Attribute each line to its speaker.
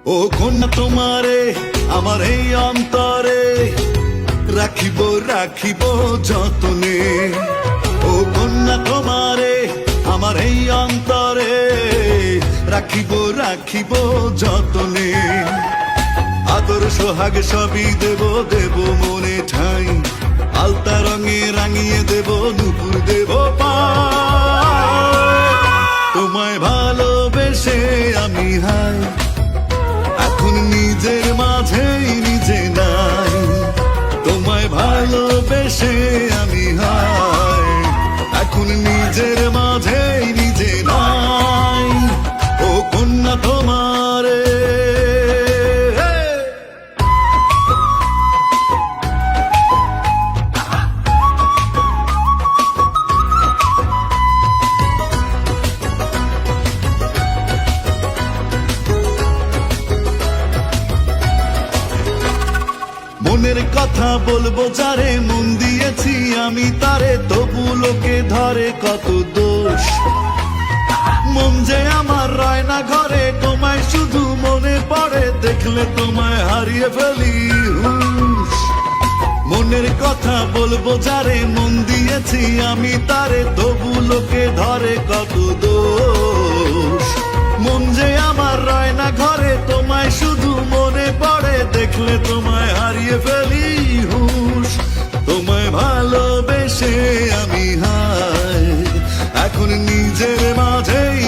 Speaker 1: ও কন্যা তোমারে আমার এই অন্তরে রাখিব রাখিব যতনে। ও কন্যা তোমারে আমার এই অন্তরে রাখিব রাখিব যতনে। আদর সোহাগ সবই দেব দেব মনে ঠাই, আলতা রঙে রাঙিয়ে দেব নুপুর দেব পায়। তোমায় ভালোবেসে আমি হাই, এখন নিজের মাঝেই নিজে নাই। তোমায় ভালোবেসে আমি হাই, এখন নিজের মাঝেই নিজে নাই। ও কন্যা তোমারে মনের কথা বলবো যারে, মন দিয়েছি আমি তারে, তবু লোকে ধরে কত দোষ। মন যে আমার রয় না ঘরে, তোমায় শুধু মনে পড়ে, দেখলে তোমায় হারিয়ে ফেলি হুঁশ। মনের কথা বলবো যারে, মন দিয়েছি আমি তারে, তবু লোকে ধরে কত দোষ। মন যে আমার রয় না ঘরে, তোমায় শুধু মনে পড়ে, দেখলে তোমায় হারিয়ে ফেলি হুঁশ। তোমায় ভালোবেসে আমি হাই, এখন নিজের মাঝেই